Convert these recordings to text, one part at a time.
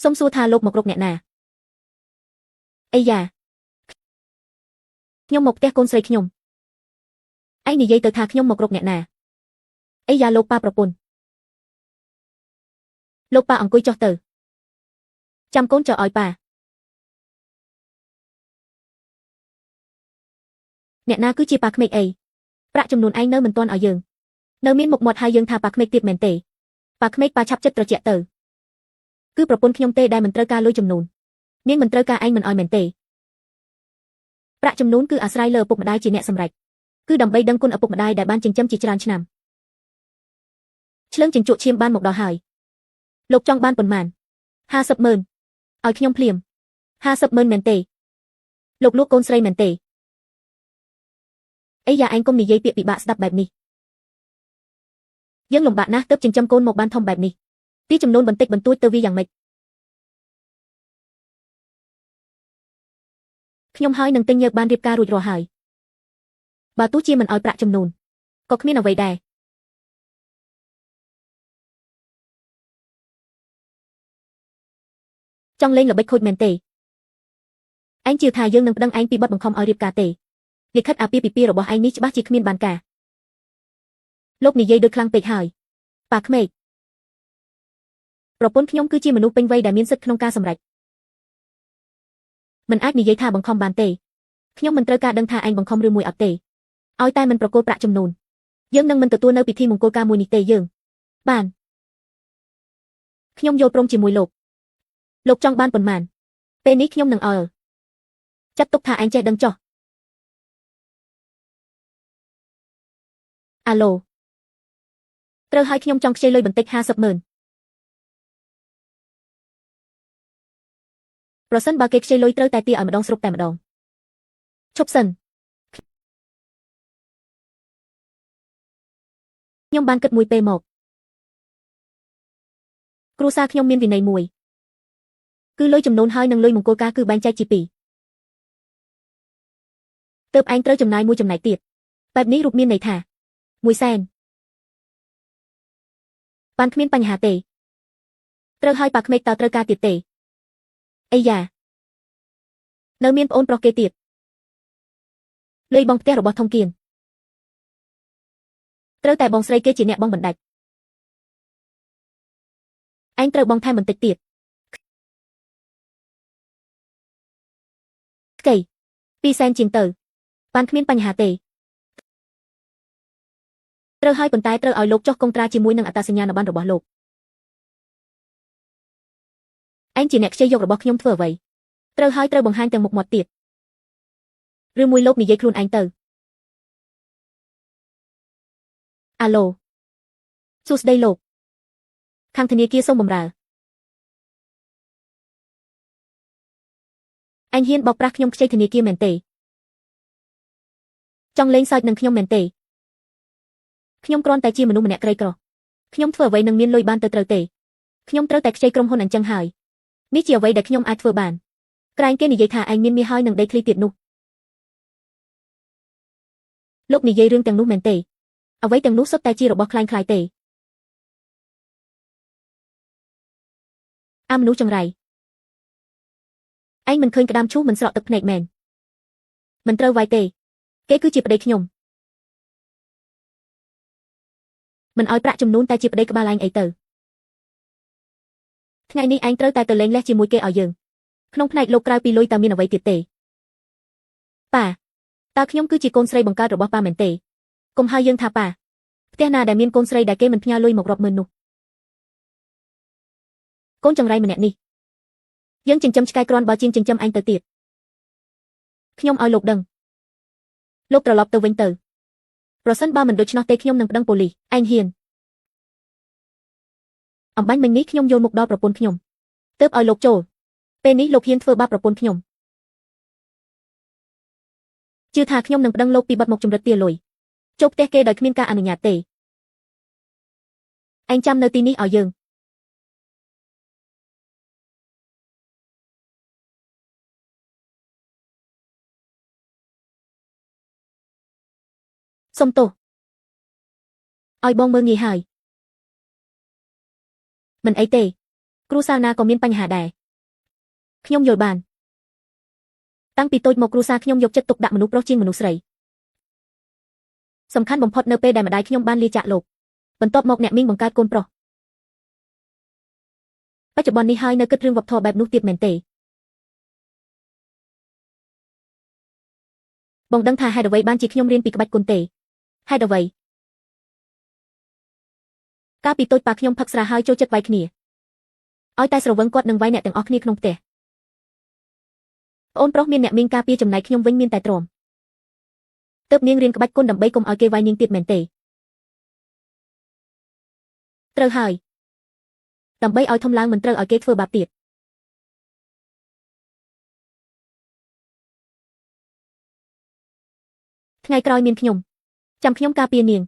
សុំសួរថាលោកមករកអ្នកណាអីយ៉ាខ្ញុំមកផ្ទះកូនស្រីខ្ញុំឯងនិយាយទៅថាខ្ញុំមករកអ្នកណាអីយ៉ាលោកប៉ាប្រពន្ធលោកប៉ាអង្គុយចុះទៅចាំកូនចុះឲ្យប៉ាអ្នកណាគឺជាប៉ាក្មេកអីប្រាក់ចំនួនឯងនៅមិនទាន់ឲ្យយើងនៅមានមុខមាត់ហើយយើងថាប៉ាក្មេកទៀតមែនទេប៉ាក្មេកប៉ាឆាប់ចិត្តត្រជាក់ទៅគឺប្រពន្ធខ្ញុំទេដែលមិនត្រូវការលុយចំនួននាងមិនត្រូវការឯងមិនឲ្យមែនទេប្រាក់ចំនួនគឺអាស្រ័យលើឪពុកម្ដាយជាអ្នកសម្រេចគឺដើម្បីដឹងគុណឪពុកម្ដាយដែលបានចិញ្ចឹមជាច្រើនឆ្នាំឆ្លងចិញ្ចក់ឈាមបានមកដល់ហើយលោកចង់បានប៉ុន្មាន50,000ឲ្យខ្ញុំភ្លាម50,000មែនទេលោកលក់កូនស្រីមែនទេអីយ៉ាឯងកុំនិយាយពាក្យពិបាកស្ដាប់បែបនេះយើងលំបាកណាស់ទើបចិញ្ចឹមកូនមកបានធំបែបនេះទីចំនួនបន្តិចបន្តួចទៅវាយ៉ាងម៉េចខ្ញុំហើយនឹងទិញញើសបានរៀបការរួចរាល់ហើយបើទោះជាមិនឲ្យប្រាក់ចំនួនក៏គ្មានអ្វីដែរចង់លេងល្បិចខូចមែនទេឯងជឿថាយើងនឹងប្តឹងឯងពីបទបង្ខំឲ្យរៀបការទេលិខិតអាពាហ៍ពិពាហ៍របស់ឯងនេះច្បាស់ជាគ្មានបានការលោកនិយាយដូចខ្លាំងពេកហើយប៉ាក្មេកប្រពន្ធខ្ញុំគឺជាមនុស្សពេញវ័យដែលមានសិទ្ធិក្នុងការសម្រេចមិនអាចនិយាយថាបង្ខំបានទេខ្ញុំមិនត្រូវការដឹងថាឯងបង្ខំឬមួយអត់ទេឲ្យតែមិនប្រកូលប្រាក់ចំនួនយើងនឹងមិនទទួលនៅពិធីមង្គលការមួយនេះទេយើងបានខ្ញុំយល់ព្រមជាមួយលោកចង់បានប៉ុន្មានពេលនេះខ្ញុំនឹងអើចាត់ទុកថាឯងចេះដឹងចោះអាឡូត្រូវឲ្យខ្ញុំចង់ខ្ចីលុយបន្តិច50,000ប្រសិនបើគេខ្ចីលុយត្រូវតែទារឲ្យម្ដងស្រុកតែម្ដងឈប់សិនខ្ញុំបានគិតមួយពេលមកគ្រួសារខ្ញុំមានវិន័យមួយគឺលុយចំនួនហើយនិងលុយមង្គលការគឺបែងចែកជាពីរទើបឯងត្រូវចំណាយមួយចំណែកទៀតបែបនេះរូបមានន័យថា100,000បានគ្មានបញ្ហាទេត្រូវឲ្យប៉ាក្មេកតើត្រូវការទៀតទេអីយ៉ានៅមានប្អូនប្រុសគេទៀតលុយបងផ្ទះរបស់ធំគៀនត្រូវតែបងស្រីគេជាអ្នកបងបណ្ដាច់ឯងត្រូវបងថែមបន្តិចទៀតស្កី200,000ជាងទៅបានគ្មានបញ្ហាទេត្រូវឲ្យប៉ុន្តែត្រូវឲ្យលោកចុះកុងត្រាជាមួយនឹងអត្តសញ្ញាណប័ណ្ណរបស់លោកឯងជាអ្នកខ្ចីយករបស់ខ្ញុំធ្វើអ្វីត្រូវឲ្យត្រូវបង្ហាញទាំងមុខមាត់ទៀតឬមួយលោកនិយាយខ្លួនឯងទៅអាឡូសួស្ដីលោកខាងធនាគារសូមបម្រើឯងហ៊ានបោកប្រាស់ខ្ញុំខ្ចីធនាគារមែនទេចង់លេងសើចនឹងខ្ញុំមែនទេខ្ញុំគ្រាន់តែជាមនុស្សម្នាក់ក្រីក្រខ្ញុំធ្វើអ្វីនឹងមានលុយបានទៅត្រូវទេខ្ញុំត្រូវតែខ្ចីក្រុមហ៊ុនអញ្ចឹងហើយនេះជាអ្វីដែលខ្ញុំអាចធ្វើបានក្រែងគេនិយាយថាឯងមានមាសហើយនឹងដីធ្លីទៀតនោះលោកនិយាយរឿងទាំងនោះមែនទេអ្វីទាំងនោះសុទ្ធតែជារបស់คล้ายៗទេអាមនុស្សចង្រៃឯងមិនឃើញក្តាមឈូសមិនស្រក់ទឹកភ្នែកមែនមិនត្រូវវាយទេគេគឺជាប្តីខ្ញុំមិនឲ្យប្រាក់ចំនួនតែជាប្តីក្បាលឯងអីទៅថ្ងៃនេះឯងត្រូវតែទៅលេងលះជាមួយគេឲ្យយើងក្នុងផ្នែកលោកក្រៅពីលុយតើមានអ្វីទៀតទេប៉ាតើខ្ញុំគឺជាកូនស្រីបង្កើតរបស់ប៉ាមែនទេកុំហៅយើងថាប៉ាផ្ទះណាដែលមានកូនស្រីដែលគេមិនផ្ញើលុយមករាប់ម៉ឺននោះកូនចង្រៃម្នាក់នេះយើងចិញ្ចឹមឆ្កែគ្រាន់បើជាងចិញ្ចឹមឯងទៅទៀតខ្ញុំឲ្យលោកដឹងលោកត្រឡប់ទៅវិញទៅប្រសិនបើមិនដូច្នោះទេខ្ញុំនឹងប្តឹងប៉ូលីសឯងហ៊ានអំបញ្ញមិញនេះខ្ញុំយកមុខដល់ប្រពន្ធខ្ញុំទើបឲ្យលោកចូលពេលនេះលោកហ៊ានធ្វើបាបប្រពន្ធខ្ញុំជឿថាខ្ញុំនឹងប្តឹងលោកពីបទមកជំរិតទារលុយចូលផ្ទះគេដោយគ្មានការអនុញ្ញាតទេឯងចាំនៅទីនេះឲ្យយើងសុំទោសឲ្យបងមើលងាយហើយមិនអីទេ គ្រួសារណាក៏មានបញ្ហាដែរខ្ញុំយល់បានតាំងពីតូចមកគ្រួសារខ្ញុំយកចិត្តទុកដាក់មនុស្សប្រុសជាងមនុស្សស្រីសំខាន់បំផុតនៅពេលដែលម្ដាយខ្ញុំបានលាចាកលោកបន្ទាប់មកអ្នកមីងបង្កើតកូនប្រុសបច្ចុប្បន្ននេះហើយនៅគិតរឿងវប្បធម៌បែបនោះទៀតមែនទេបងដឹងថាហេតុអ្វីបានជាខ្ញុំរៀនពីក្បាច់គុនទេហេតុអ្វីកាលពីតូចប៉ាខ្ញុំផឹកស្រាហើយចូលចិត្តវាយគ្នាឲ្យតែស្រវឹងគាត់នឹងវាយអ្នកទាំងអស់គ្នាក្នុងផ្ទះប្អូនប្រុសមានអ្នកមីងការពារចំណែកខ្ញុំវិញមានតែទ្រាំទើបនាងរៀនក្បាច់គុនដើម្បីកុំឲ្យគេវាយនាងទៀតមែនទេត្រូវហើយដើម្បីឲ្យធំឡើងមិនត្រូវឲ្យគេធ្វើបាបទៀតថ្ងៃក្រោយមានខ្ញុំចាំខ្ញុំការពារនាង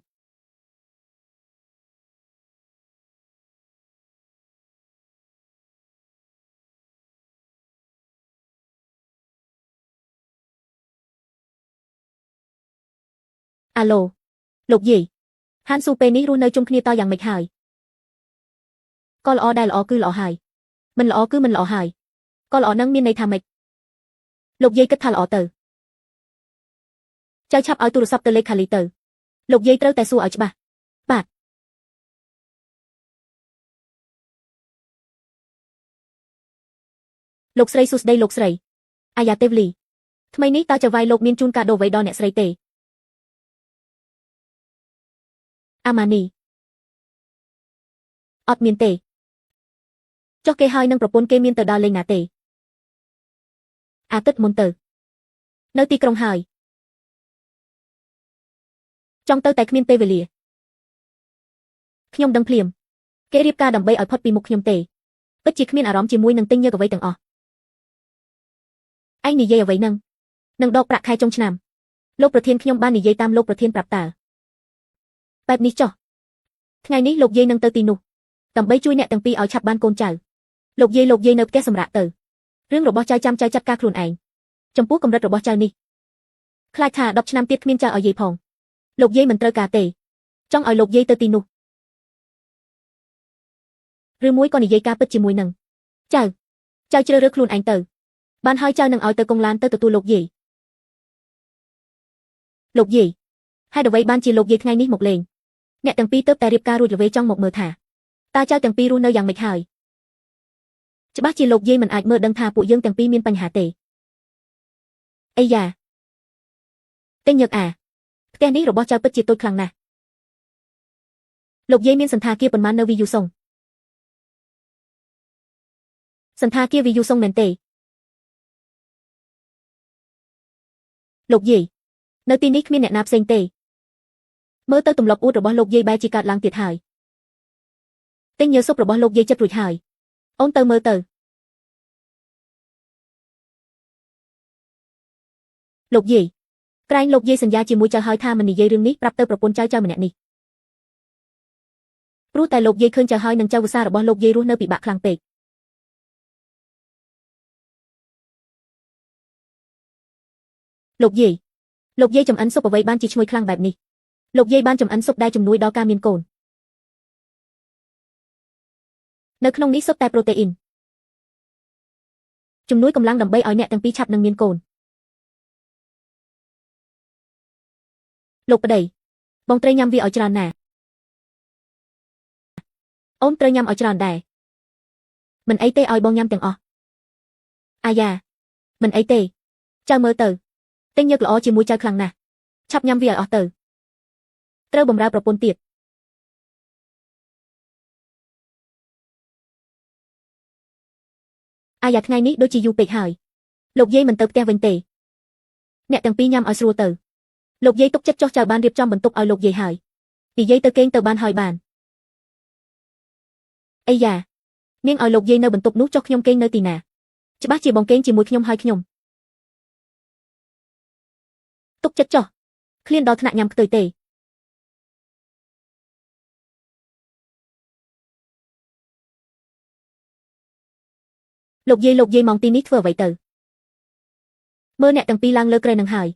អាឡូលោកយាយហានស៊ូពេលនេះរស់នៅជុំគ្នាតយ៉ាងម៉េចហើយក៏ល្អដែរល្អគឺល្អហើយមិនល្អគឺមិនល្អហើយក៏ល្អនឹងមានន័យថាម៉េចលោកយាយគិតថាល្អទៅចៅឆាប់ឲ្យទូរស័ព្ទទៅលេខខាលីទៅលោកយាយត្រូវតែសួរឲ្យច្បាស់បាទលោកស្រីសួស្ដីលោកស្រីអាយ៉ាទេវលីថ្មីនេះតើចៅវាយលោកមានជូនកាដូអ្វីដល់អ្នកស្រីទេអាម៉ានីអត់មានទេចុះគេហើយនឹងប្រពន្ធគេមានទៅដើរលេងណាទេអាទិត្យមុនទៅនៅទីក្រុងហើយចង់ទៅតែគ្មានពេលវេលាខ្ញុំដឹងភ្លាមគេរៀបការដើម្បីឲ្យផុតពីមុខខ្ញុំទេពិតជាគ្មានអារម្មណ៍ជាមួយនឹងទិញញើសអ្វីទាំងអស់ឯងនិយាយអ្វីនឹងដកប្រាក់ខែចុងឆ្នាំលោកប្រធានខ្ញុំបាននិយាយតាមលោកប្រធានប្រាប់តើបែបនេះចុះថ្ងៃនេះលោកយាយនឹងទៅទីនោះដើម្បីជួយអ្នកទាំងពីរឲ្យឆាប់បានកូនចៅលោកយាយនៅផ្ទះសម្រាប់ទៅរឿងរបស់ចៅចាំចៅចាត់ការខ្លួនឯងចំពោះកម្រិតរបស់ចៅនេះខ្លាចថា10ឆ្នាំទៀតគ្មានចៅឲ្យយាយផងលោកយាយមិនត្រូវការទេចង់ឲ្យលោកយាយទៅទីនោះឬមួយក៏និយាយការពិតជាមួយនឹងចៅជ្រើសរើសខ្លួនឯងទៅបានហើយចៅនឹងឲ្យទៅកងឡានទៅទទួលលោកយាយហេតុអ្វីបានជាលោកយាយថ្ងៃនេះមកលេងអ្នកទាំងពីរទើបតែរៀបការរួចល្វេចង់មកមើលថាតើចៅទាំងពីររស់នៅយ៉ាងម៉េចហើយច្បាស់ជាលោកយាយមិនអាចមើលដឹងថាពួកយើងទាំងពីរមានបញ្ហាទេអីយ៉ាទិញញើសផ្ទះនេះរបស់ចៅពិតជាតូចខ្លាំងណាស់លោកយាយមានសន្តាគារប៉ុន្មាននៅវីយូសុងសន្តាគារវីយូសុងមែនទេលោកយាយនៅទីនេះគ្មានអ្នកណាផ្សេងទេមើលទៅទម្លាប់អួតរបស់លោកយាយបែរជាកើតឡើងទៀតហើយទិញញើសស៊ុបរបស់លោកយាយចិត្តរួចហើយអូនទៅមើលទៅលោកយាយក្រែងលោកយាយសន្យាជាមួយចៅហើយថាមិននិយាយរឿងនេះប្រាប់ទៅប្រពន្ធចៅម្នាក់នេះព្រោះតែលោកយាយឃើញចៅហើយនឹងចៅវិសារបស់លោកយាយរស់នៅពិបាកខ្លាំងពេកលោកយាយចំអិនស៊ុបអ្វីបានជាឈ្ងុយខ្លាំងបែបនេះលោកយាយបានចំអិនស៊ុបដែលជំនួយដល់ការមានកូននៅក្នុងនេះសុទ្ធតែប្រូតេអ៊ីនជំនួយកម្លាំងដើម្បីឲ្យអ្នកទាំងពីរឆាប់នឹងមានកូនលោកប្តីបងត្រូវញ៉ាំវាឲ្យច្រើនណាស់អូនត្រូវញ៉ាំឲ្យច្រើនដែរមិនអីទេឲ្យបងញ៉ាំទាំងអស់អាយ៉ាមិនអីទេចៅមើលទៅទិញញើសល្អជាមួយចៅខ្លាំងណាស់ឆាប់ញ៉ាំវាឲ្យអស់ទៅត្រូវបំរើប្រពន្ធទៀតអាយ៉ាថ្ងៃនេះដូចជាយូរពេកហើយលោកយាយមិនទៅផ្ទះវិញទេអ្នកទាំងពីរញ៉ាំឲ្យស្រួលទៅលោកយាយទុកចិត្តចុះចៅបានរៀបចំបន្ទប់ឲ្យលោកយាយហើយនិយាយទៅគេងទៅបានហើយបានអីយ៉ានាងឲ្យលោកយាយនៅបន្ទប់នោះចុះខ្ញុំគេងនៅទីណាច្បាស់ជាបងគេងជាមួយខ្ញុំហើយខ្ញុំទុកចិត្តចុះឃ្លានដល់ថ្នាក់ញ៉ាំខ្ទុយទេលោកយាយមកទីនេះធ្វើអ្វីទៅមើលអ្នកទាំងពីរឡើងលើគ្រែនឹងហើយ